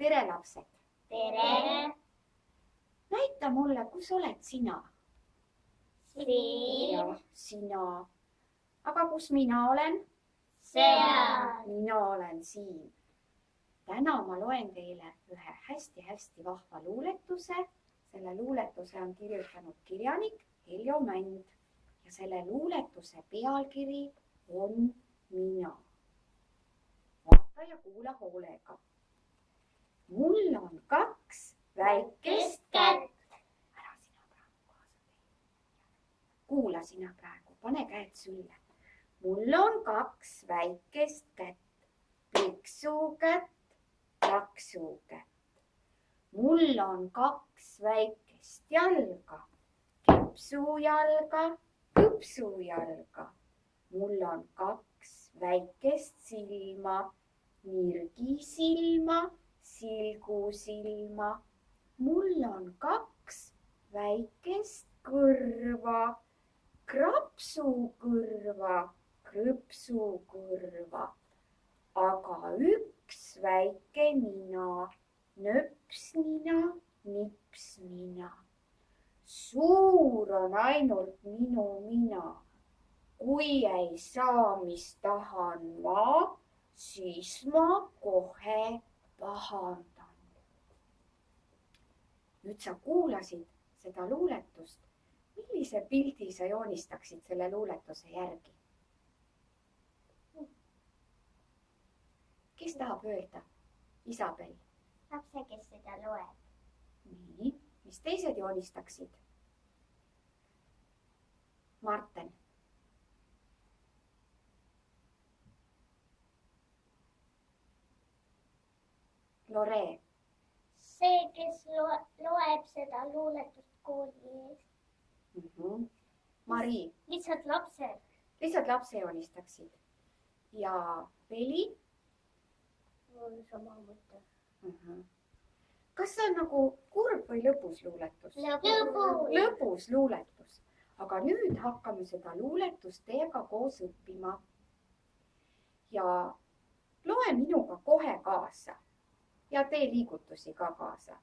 Tere, lapsed! Tere! Näita mulle, kus oled sina? Siin. Sina. Aga kus mina olen? Seal. Mina olen siin. Täna ma loen teile ühe hästi-hästi vahva luuletuse. Selle luuletuse on kirjutanud kirjanik Heljo Mänd. Ja selle luuletuse pealkiri on Mina. Vaata ja kuula hoolega. Mul on 2 väikest kätt. Ära sina praegu kaasa tee. Kuula sina praegu, pane käed sülle. Mul on 2 väikest kätt. Piksukätt, laksukätt. Mul on 2 väikest jalga. Kipsujalga, kõpsujalga. Mul on 2 väikest silma. Nirgisilma, silgusilma. Mul on 2 väikest kõrva. Krapsukõrva, krõpsukõrva. Aga 1 väike nina. Nöpsnina, nipsnina. Suur on ainult minu mina. Kui ei saa, mis tahan ma, siis ma kohe pahandan. Nüüd sa kuulasid seda luuletust. Millise pildi sa joonistaksid selle luuletuse järgi? Kes tahab öelda? Isabel. Lapse, kes seda loeb. Nii, mis teised joonistaksid? Marten. Lore. See, kes loeb seda luuletust kooli ees. Mari. Lihtsalt lapsed. Lihtsalt lapse joonistaksid. Ja Veli. Mul on sama mõte. Kas see on nagu kurb või lõbus luuletus? Lõbus luuletus. Aga nüüd hakkame seda luuletust teiega koos õppima. Ja loe minuga kohe kaasa. Ja tee liigutusi ka kaasa.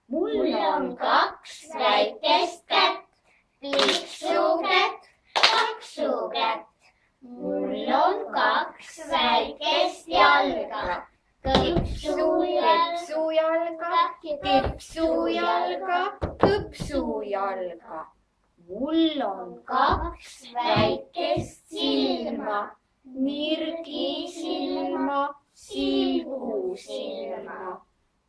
Mul on 2 väikest kätt. Piksukätt, laksukätt. Mul on 2 väikest jalga. Kõpsujalga, kipsujalga, kõpsujalga. Mul on 2 väikest silma. Nirgisilma, silgusilma.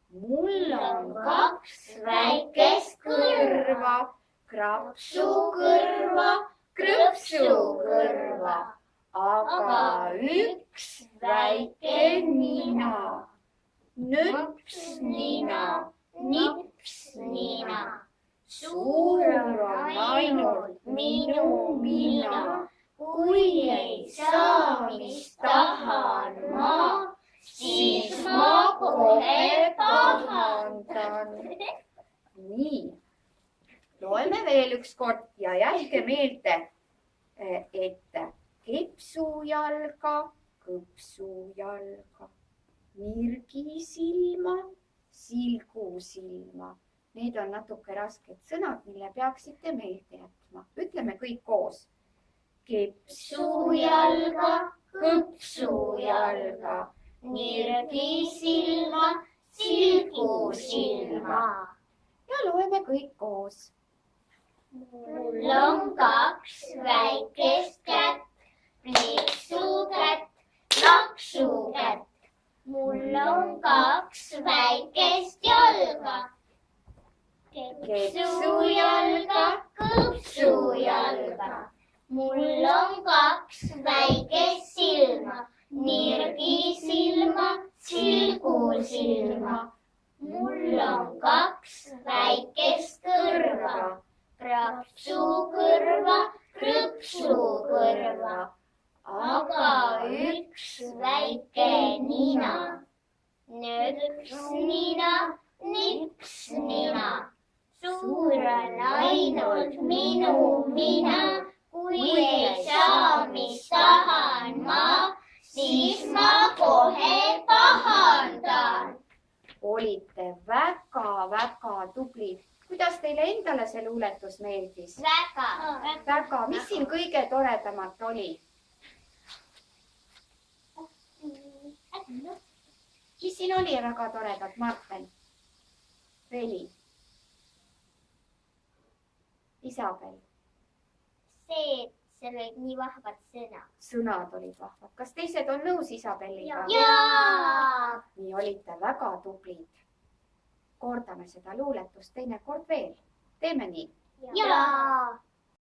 Mul on 2 väikest kõrva. Krapsukõrva, krõpsukõrva. Aga 1 väike nina. Nöpsnina, nipsnina. Suur on ainult minu mina. Kui ei saa, mis tahan ma, siis ma kohe pahandan. Nii. Loeme veel üks kord ja jätke meelde, et kipsujalga, kõpsujalga, nirgisilma, silgusilma. Need on natuke rasked sõnad, mille peaksite meelde jätma. Ütleme kõik koos. Kipsujalga, kõpsujalga, nirgisilma, silgusilma. Ja loeme kõik koos. Mul on 2 väikest kätt, piksukätt, laksukätt. Mul on 2 väikest jalga. Kipsujalga, kõpsujalga. Mul on 2 väikest silma. Nirgisilma, silgusilma. Mul on 2 väikest kõrva. Krapsukõrva, krõpsukõrva. Aga 1 väike nina. Nöpsnina, nipsnina. Suur on ainult minu mina. Kui ei saa, mis tahan ma, siis ma kohe pahandan. olite väga-väga tublid. Kuidas teile endale see luuletus meeldis? Väga. Mis siin kõige toredamat oli? Mis siin oli väga toredat, Marten? Veli? Isabel? See, et seal olid nii vahvad sõnad. Sõnad olid vahvad. Kas teised on nõus Isabelliga? Jaa! Nii olite väga tublid. Kordame seda luuletust teinekord veel. Teeme nii? Jaa!